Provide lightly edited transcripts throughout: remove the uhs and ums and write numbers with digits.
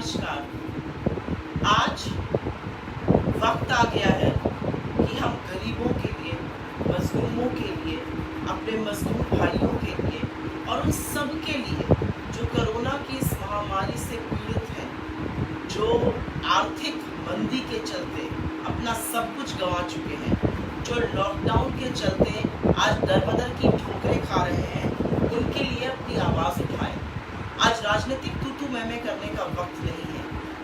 नमस्कार। आज वक्त आ गया है कि हम गरीबों के लिए, मजलूमों के लिए, अपने मजलूम भाइयों के लिए और उन सब के लिए जो कोरोना की इस महामारी से पीड़ित हैं, जो आर्थिक मंदी के चलते अपना सब कुछ गंवा चुके हैं, जो लॉकडाउन के चलते आज दर-बदर की ठोकरें खा रहे हैं, उनके लिए अपनी आवाज़ उठाएं। आज राजनीतिक तू-तू मैं-मैं करने का वक्त नहीं है।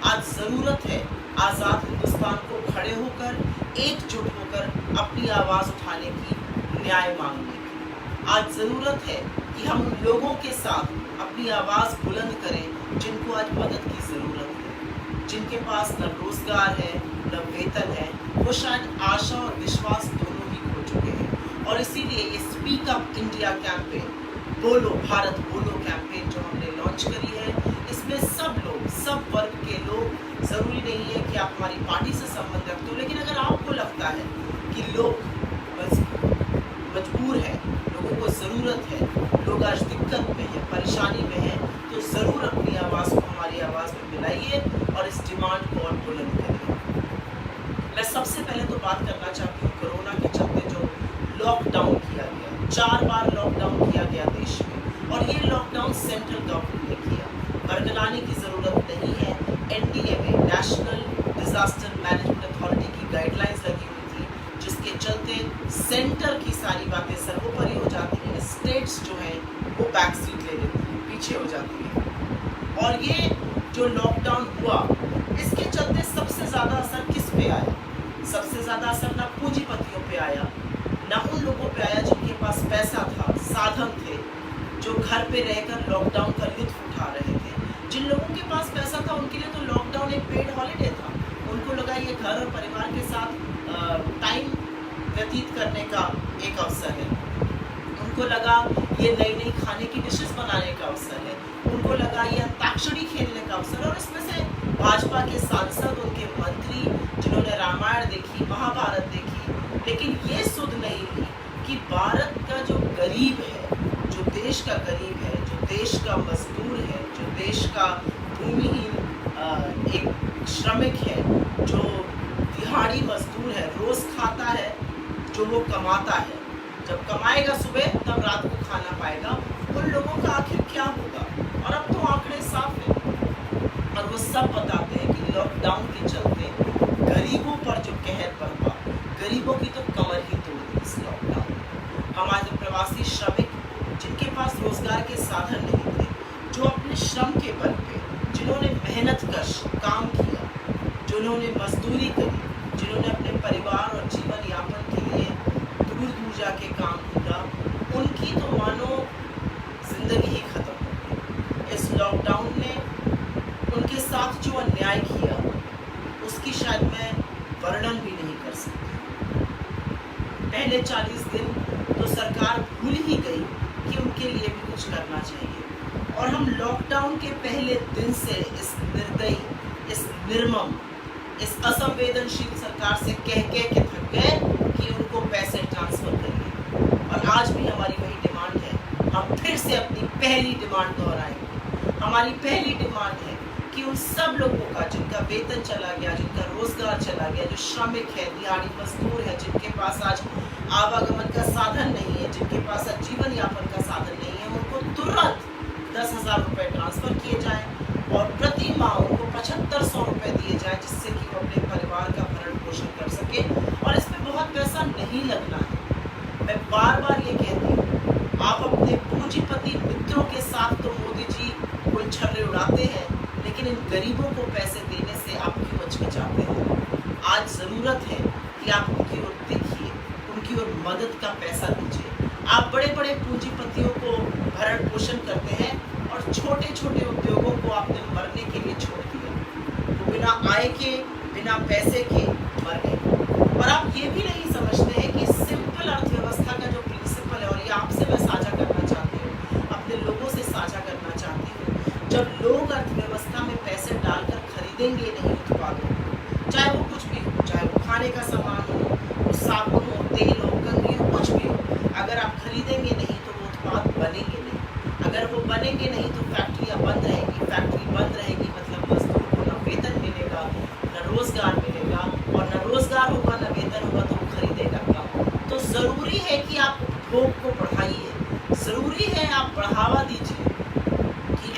आज ज़रूरत है आज़ाद हिंदुस्तान को खड़े होकर, एकजुट होकर अपनी आवाज़ उठाने की, न्याय मांगने की। आज ज़रूरत है कि हम उन लोगों के साथ अपनी आवाज़ बुलंद करें जिनको आज मदद की ज़रूरत है, जिनके पास न रोज़गार है, न वेतन है, वो शायद आशा और विश्वास दोनों ही खो चुके हैं। और इसीलिए ये स्पीक अप इंडिया कैंपेन, बोलो भारत बोलो कैंपेन जो हमने लॉन्च करी है, इसमें सब लोग, सब वर्ग के लोग, ज़रूरी नहीं है कि आप हमारी पार्टी से संबंध रखते हो, लेकिन अगर आपको लगता है कि लोग मजबूर हैं, लोगों को ज़रूरत है, लोग आज दिक्कत में हैं, परेशानी में हैं, तो ज़रूर अपनी आवाज़ को हमारी आवाज़ में मिलाइए और इस डिमांड को और बुलंद करिए। मैं सबसे पहले तो बात करना चाहती हूँ कोरोना के चलते जो लॉकडाउन किया गया, 4 बार लॉकडाउन किया गया देश में, और ये लॉकडाउन सेंट्रल गवर्नमेंट ने किया। बरगलाने की ज़रूरत नहीं है। एनडीए में, नेशनल डिज़ास्टर मैनेजमेंट अथॉरिटी की गाइडलाइंस लगी हुई थी, जिसके चलते सेंटर की सारी बातें सर्वोपरि हो जाती हैं, स्टेट्स जो हैं वो बैक सीट ले लेती हैं, पीछे हो जाती हैं। और ये जो लॉकडाउन हुआ, इसके चलते सबसे ज़्यादा असर किस पे आया? सबसे ज़्यादा असर ना पूंजीपतियों पे आया, ना उन लोगों पे आया जिनके पास पैसा था, साधन थे, जो घर पे रहकर लॉकडाउन का लुत्फ उठा रहे थे। जिन लोगों के पास पैसा था उनके लिए तो लॉकडाउन एक पेड हॉलीडे था। उनको लगा ये घर और परिवार के साथ टाइम व्यतीत करने का एक अवसर है। उनको लगा ये नई नई खाने की डिशेस बनाने का अवसर है। उनको लगा ये अंताक्षरी खेलने का अवसर है। और इसमें से भाजपा के सांसद, उनके मंत्री, जिन्होंने रामायण देखी, महाभारत देखी, लेकिन ये सुध नहीं ली कि भारत का जो गरीब है, जो देश का गरीब है, जो देश का मजदूर है, जो देश का भूमिहीन एक श्रमिक है, जो दिहाड़ी मजदूर है, रोज़ खाता है, जो वो कमाता है, जब कमाएगा सुबह तब रात को खाना पाएगा, उन लोगों का आखिर क्या होगा? और अब तो आंकड़े साफ हैं और वो सब बताते हैं कि लॉकडाउन के चलते गरीबों पर जो कहर बरपा, गरीबों की तो कमर ही तोड़ दी इस लॉकडाउन। हमारे प्रवासी श्रमिक जिनके पास रोजगार के साधन नहीं थे, जो अपने श्रम के बल पे, जिन्होंने मेहनत कर काम किया, जिन्होंने मजदूरी करी, जिन्होंने अपने परिवार और जीवन यापन के लिए दूर दूर जाके काम किया, उनकी तो मानो जिंदगी ही खत्म हो गई। इस लॉकडाउन ने उनके साथ जो अन्याय किया, उसकी शायद मैं वर्णन भी नहीं कर सकती। पहले 40 दिन तो सरकार भूल ही गई कि उनके लिए भी कुछ करना चाहिए, और हम लॉकडाउन के पहले दिन से इस निर्दयी, इस निर्मम, इस असंवेदनशील सरकार से कह के थक गए कि उनको पैसे ट्रांसफर करिए। और आज भी हमारी वही डिमांड है। हम फिर से अपनी पहली डिमांड दोहराएंगे। हमारी पहली डिमांड है कि उन सब लोगों का जिनका वेतन चला गया, जिनका रोजगार चला गया, जो श्रमिक है, दिहाड़ी मजदूर है, जिनके पास आज आवागमन का साधन नहीं है, जिनके पास आज जीवन यापन का साधन नहीं है, उनको तुरंत 10,000 रुपये ट्रांसफ़र किए जाएं और प्रति माह उनको 7500 रुपये दिए जाएं, जिससे कि वो अपने परिवार का भरण पोषण कर सके। और इसमें बहुत पैसा नहीं लगना है। मैं बार बार ये कहती हूँ, आप अपने पूंजीपति मित्रों के साथ तो मोदी जी कोई छर्रे उड़ाते हैं, लेकिन इन गरीबों को पैसे देने से आप क्यों हिचकिचाते हैं? आज ज़रूरत है कि आप उनकी ओर देखिए, उनकी ओर मदद का पैसा दीजिए। आप बड़े बड़े पूंजीपतियों को भरण पोषण करते हैं और छोटे छोटे उद्योगों को आपने मरने के लिए छोड़ दिया। वो बिना आय के, बिना पैसे के मर गए। और आप ये भी नहीं समझते हैं कि सिंपल अर्थव्यवस्था का जो प्रिंसिपल है, और ये आपसे मैं साझा करना चाहती हूँ, अपने लोगों से साझा करना चाहती हूँ, जब लोग अर्थव्यवस्था में पैसे डालकर खरीदेंगे नहीं उत्पादों को, चाहे वो कुछ भी हो, चाहे वो खाने का सामान हो, वो साबुन हो, तेल हो, कंघी हो, कुछ भी हो, अगर आप खरीदेंगे नहीं तो वो उत्पाद बनेंगे नहीं। अगर वो बनेंगे नहीं तो फैक्ट्रियाँ बंद रहेंगी, फैक्ट्री बंद रहेगी मतलब मजदूर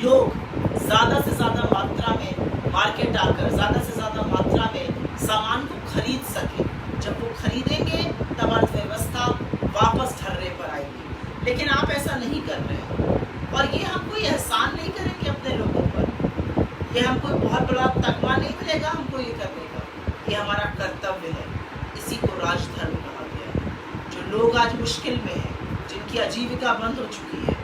लोग ज़्यादा से ज़्यादा मात्रा में मार्केट आकर ज़्यादा से ज़्यादा मात्रा में सामान को खरीद सके। जब वो खरीदेंगे तब अर्थव्यवस्था वापस ढर्रे पर आएगी, लेकिन आप ऐसा नहीं कर रहे हैं। और ये हम कोई एहसान नहीं करेंगे अपने लोगों पर, ये हमको बहुत बड़ा तगमा नहीं मिलेगा हमको ये करने का, ये हमारा कर्तव्य है। इसी को राजधर्म कहा गया है। जो लोग आज मुश्किल में हैं, जिनकी आजीविका बंद हो चुकी है,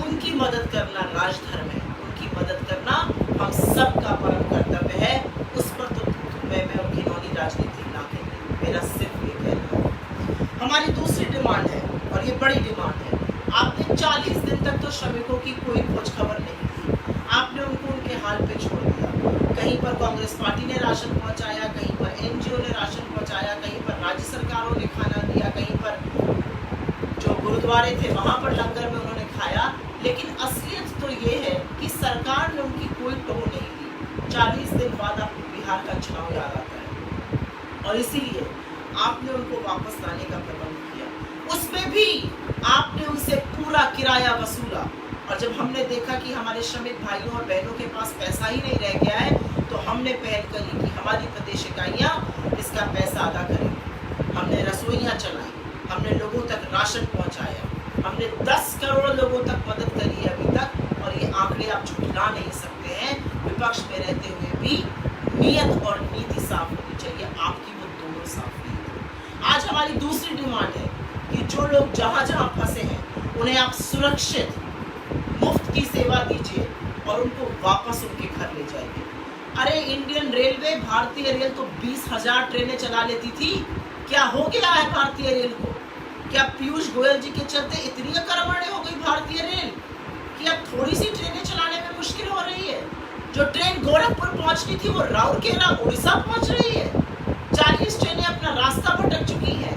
उनकी मदद करना राजधर्म है। उनकी मदद करना हम सबका परम कर्तव्य है। उस पर तो मैं और घिनौनी राजनीति ना करें, मेरा सिर्फ ये कहना है। हमारी दूसरी डिमांड है, और ये बड़ी डिमांड है। आपने 40 दिन तक तो श्रमिकों की कोई खोज खबर नहीं की, आपने उनको उनके हाल पे छोड़ दिया। कहीं पर कांग्रेस पार्टी ने राशन पहुंचाया, कहीं पर एनजीओ ने राशन पहुंचाया, कहीं पर राज्य सरकारों ने खाना दिया, कहीं पर जो गुरुद्वारे थे वहां पर लंगर में उन्होंने खाया। लेकिन असलियत तो ये है कि सरकार ने उनकी कोई टो नहीं ली। 40 दिन बाद आपको बिहार का चुनाव याद आता है, और इसीलिए आपने उनको वापस लाने का प्रबंध किया। उसमें भी आपने उनसे पूरा किराया वसूला। और जब हमने देखा कि हमारे श्रमिक भाइयों और बहनों के पास पैसा ही नहीं रह गया है, तो हमने पहल करी कि हमारी प्रदेश इकाइयाँ इसका पैसा अदा करेंगी। हमने रसोइयाँ चलाई, हमने लोगों तक राशन पहुँचाया, हमने 10 करोड़ लोगों तक मदद करी है अभी तक। और ये आंकड़े आप झुठला नहीं सकते हैं। विपक्ष में रहते हुए भी नीयत और नीति साफ होनी चाहिए, आपकी वो दोनों साफ नहीं है। आज हमारी दूसरी डिमांड है कि जो लोग जहाँ जहाँ फंसे हैं उन्हें आप सुरक्षित मुफ्त की सेवा दीजिए और उनको वापस उनके घर ले जाइए। अरे इंडियन रेलवे, भारतीय रेल तो 20,000 ट्रेनें चला लेती थी। क्या हो गया है भारतीय रेल को? क्या पीयूष गोयल जी के चलते इतनी अकड़मड़े हो गई भारतीय रेल कि अब थोड़ी सी ट्रेनें चलाने में मुश्किल हो रही है? जो ट्रेन गोरखपुर पहुंचनी थी वो राउरकेला उड़ीसा पहुंच रही है। 40 ट्रेनें अपना रास्ता भटक चुकी है।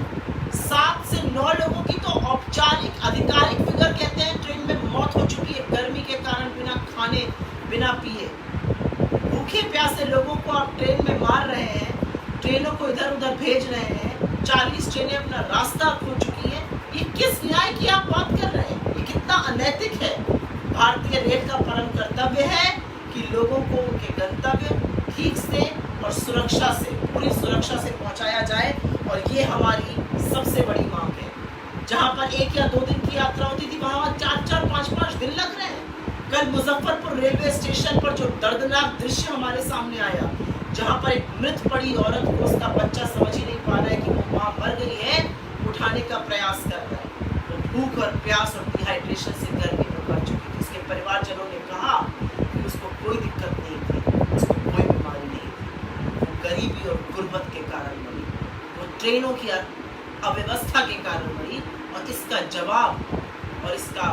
7 से 9 लोगों की तो औपचारिक आधिकारिक फिगर कहते हैं ट्रेन में मौत हो चुकी है, गर्मी के कारण, बिना खाने बिना पिए। भूखे प्यासे लोगों को आप ट्रेन में मार रहे हैं, ट्रेनों को इधर उधर भेज रहे हैं। 40 ट्रेनें अपना रास्ता खो चुकी है। ये किस न्याय की आप बात कर रहे हैं? ये कितना अनैतिक है। भारतीय रेल का परम कर्तव्य है कि लोगों को उनके गंतव्य ठीक से और सुरक्षा से, पूरी सुरक्षा से पहुंचाया जाए। और ये हमारी सबसे बड़ी मांग है। जहां पर 1 या 2 दिन की यात्रा होती थी, वहां 4-4, 5-5 दिन लग रहे हैं। कल मुजफ्फरपुर रेलवे स्टेशन पर जो दर्दनाक दृश्य हमारे सामने आया, जहां पर एक मृत पड़ी औरत को उसका बच्चा समझ ही नहीं पा रहा है कि वो मां मर गई है, उठाने का प्रयास कर रहा है। वो भूख और प्यास और डिहाइड्रेशन से गर्मी में मर चुकी थी। उसके परिवारजनों ने कहा कि उसको कोई दिक्कत नहीं थी, उसको कोई बीमारी नहीं थी, वो गरीबी और गुर्बत के कारण मरी, वो ट्रेनों की अव्यवस्था के कारण मरी। और इसका जवाब और इसका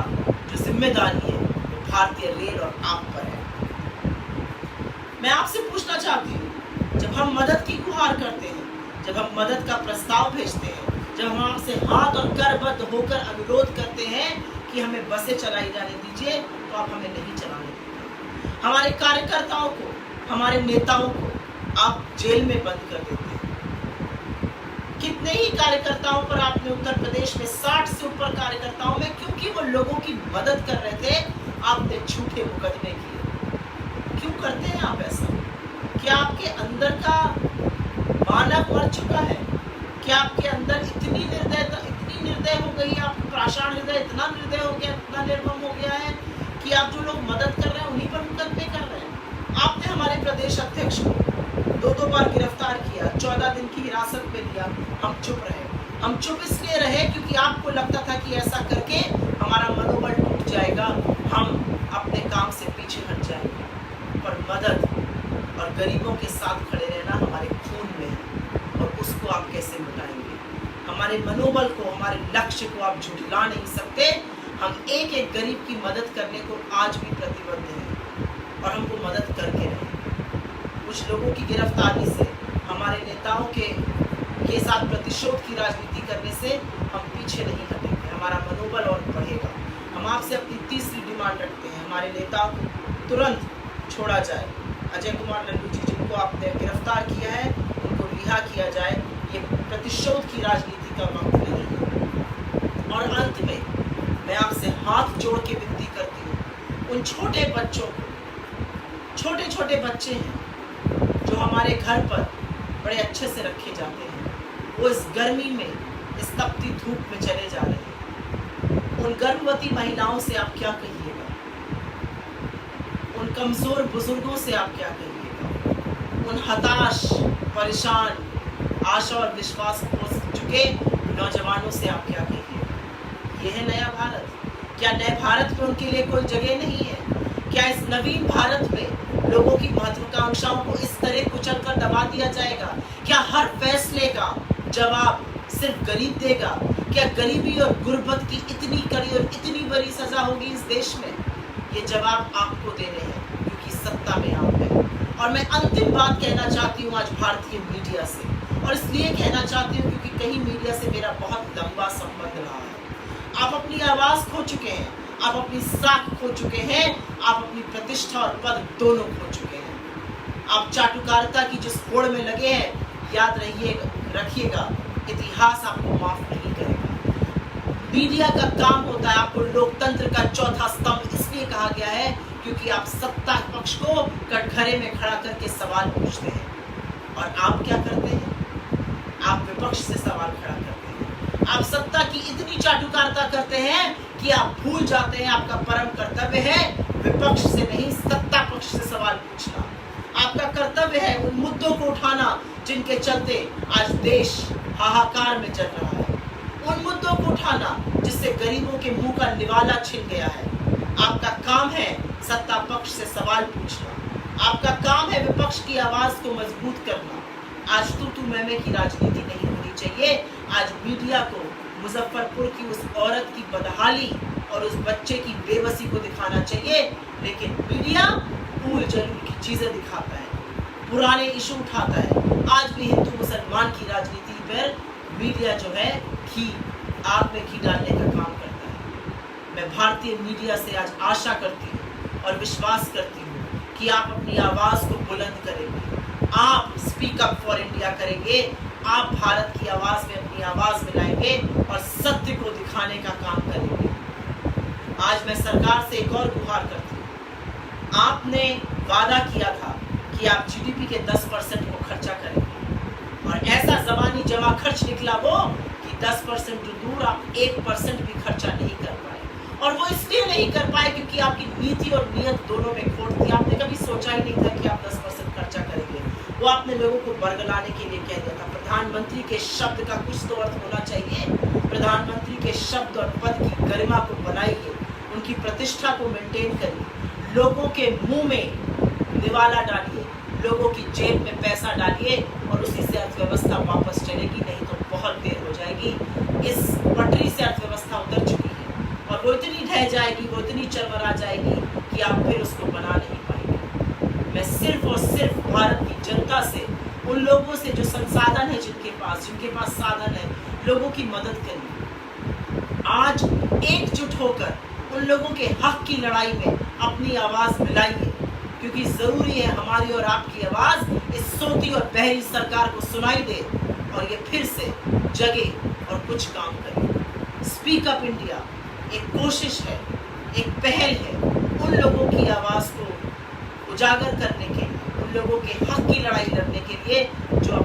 जो जिम्मेदारी है वो भारतीय रेल और आप पर है। मैं आपसे पूछना चाहती हूँ, जब हम मदद की गुहार करते हैं, जब हम मदद का प्रस्ताव भेजते हैं, जब हम आपसे हाथ और करबद्ध होकर अनुरोध करते हैं कि हमें बसें चलाई जाने दीजिए, तो आप हमें नहीं चलाने देते। हमारे कार्यकर्ताओं को, हमारे नेताओं को आप जेल में बंद कर देते हैं। कितने ही कार्यकर्ताओं पर आपने उत्तर प्रदेश में 60 से ऊपर कार्यकर्ताओं में, क्योंकि वो लोगों की मदद कर रहे थे, आपने झूठे मुकदमे किए। क्यों करते हैं आप ऐसा? क्या आपके अंदर का मानव मर चुका है? क्या आपके अंदर इतनी निर्दय हो गई, आपको प्राषाण हृदय इतना निर्दय हो गया, इतना निर्मम हो गया है कि आप जो लोग मदद कर रहे हैं उन्हीं पर मुकदमे कर रहे हैं? आपने हमारे प्रदेश अध्यक्ष को 2 बार गिरफ्तार किया, 14 दिन की हिरासत में लिया। हम चुप रहे। हम चुप इसलिए रहे क्योंकि आपको लगता था कि ऐसा करके हमारा मनोबल टूट जाएगा, हम अपने काम से पीछे हट जाएंगे। पर मदद और गरीबों के साथ खड़े रहना हमारे खून में है, और उसको आप कैसे मिटाएंगे? हमारे मनोबल को, हमारे लक्ष्य को आप झुठला नहीं सकते। हम एक एक गरीब की मदद करने को आज भी प्रतिबद्ध हैं, और हमको मदद करके रहें। कुछ लोगों की गिरफ्तारी से, हमारे नेताओं के साथ प्रतिशोध की राजनीति करने से हम पीछे नहीं हटेंगे। हमारा मनोबल और बढ़ेगा। हम आपसे अपनी तीसरी डिमांड रखते हैं, हमारे नेताओं को तुरंत छोड़ा जाए। अजय कुमार लल्लू जी, जिनको आपने गिरफ्तार किया है, उनको रिहा किया जाए। ये प्रतिशोध की राजनीति का वक्त नहीं है। और अंत में मैं आपसे हाथ जोड़ के विनती करती हूँ, उन छोटे बच्चों को, छोटे छोटे बच्चे हैं जो हमारे घर पर बड़े अच्छे से रखे जाते हैं, वो इस गर्मी में, इस तपती धूप में चले जा रहे हैं। उन गर्भवती महिलाओं से आप क्या कहिएगा? उन कमजोर बुजुर्गों से आप क्या कहिएगा? उन हताश, परेशान, आशा और विश्वास खो चुके नौजवानों से आप क्या कहिएगा? ये है नया भारत। क्या नए भारत में उनके लिए कोई जगह नहीं है? क्या इस नवीन भारत में लोगों की महत्वाकांक्षाओं को इस तरह कुचल कर दबा दिया जाएगा? क्या हर फैसले का जवाब सिर्फ गरीब देगा? क्या गरीबी और गुर्बत की इतनी कड़ी और इतनी बड़ी सजा होगी इस देश में? ये जवाब आपको देने हैं, क्योंकि सत्ता में आप हैं। और मैं अंतिम बात कहना चाहती हूँ आज भारतीय मीडिया से, और इसलिए कहना चाहती हूँ क्योंकि कहीं मीडिया से मेरा बहुत लंबा संबंध रहा है। आप अपनी आवाज खो चुके हैं, आप अपनी साख खो चुके हैं, आप अपनी प्रतिष्ठा और पद दोनों खो चुके हैं। आप चाटुकारिता की जिस होड़ में लगे हैं, याद रखिएगा, इतिहास आपको माफ नहीं करेगा। मीडिया का काम होता है, आपको लोकतंत्र का चौथा स्तंभ इसलिए कहा गया है क्योंकि आप सत्ता पक्ष को कटघरे में खड़ा करके सवाल पूछते हैं। और आप क्या करते हैं? आप विपक्ष से सवाल खड़ा करते हैं। आप सत्ता की इतनी चाटुकारिता करते हैं कि आप भूल जाते हैं आपका परम कर्तव्य है विपक्ष से नहीं, सत्ता पक्ष से सवाल पूछना। आपका कर्तव्य है उन मुद्दों को उठाना जिनके चलते आज देश हाहाकार में चल रहा है, उन मुद्दों को उठाना जिससे गरीबों के मुंह का निवाला छिन गया है। आपका काम है सत्ता पक्ष से सवाल पूछना, आपका काम है विपक्ष की आवाज को मजबूत करना। आज तू मैं की राजनीति नहीं होनी चाहिए। आज मीडिया को मुजफ्फरपुर की उस औरत की बदहाली और उस बच्चे की बेबसी को दिखाना चाहिए, लेकिन मीडिया भूल जरूर की चीजें दिखाता है, पुराने इशू उठाता है। आज भी हिंदू मुसलमान की राजनीति पर मीडिया जो है घी, आग में घी डालने का काम करता है। मैं भारतीय मीडिया से आज आशा करती हूँ और विश्वास करती हूँ कि आप अपनी आवाज को बुलंद करेंगे, आप स्पीक अप फॉर इंडिया करेंगे, आप भारत की आवाज में अपनी आवाज मिलाएंगे और सत्य को दिखाने का काम करेंगे। आज मैं सरकार से एक और गुहार करती हूँ। आपने वादा किया था कि आप जीडीपी के 10% को खर्चा करेंगे, और ऐसा जबानी जमा खर्च निकला वो कि 10% तो दूर, आप 1% भी खर्चा नहीं कर पाए। और वो इसलिए नहीं कर पाए क्योंकि आपकी नीति और नियत दोनों में खोट थी। आपने कभी सोचा ही नहीं था कि आप 10% खर्चा करेंगे। वो आपने लोगों को बरगलाने के लिए कह दिया था। प्रधानमंत्री के शब्द का कुछ तो अर्थ होना चाहिए। प्रधानमंत्री के शब्द और पद की गरिमा को बनाइए, उनकी प्रतिष्ठा को मेंटेन करिए, लोगों के मुंह में निवाला डालिए, लोगों की जेब में पैसा डालिए, और उसी से अर्थव्यवस्था वापस चलेगी। नहीं तो बहुत देर हो जाएगी। इस पटरी से अर्थव्यवस्था उतर चुकी है और वो इतनी ढह जाएगी, वो इतनी चरमरा जाएगी कि आप फिर उसको बना नहीं पाएंगे। मैं सिर्फ और सिर्फ भारत की जनता से, उन लोगों से जो संसाधन है, जिनके पास साधन है, लोगों की मदद करिए। आज एकजुट होकर उन लोगों के हक की लड़ाई में अपनी आवाज मिलाइए, क्योंकि जरूरी है हमारी और आपकी आवाज इस सोती और बहरी सरकार को सुनाई दे और ये फिर से जगे और कुछ काम करे। स्पीक अप इंडिया एक कोशिश है, एक पहल है उन लोगों की आवाज को उजागर करने के लिए, उन लोगों के हक की लड़ाई लड़ने के लिए जो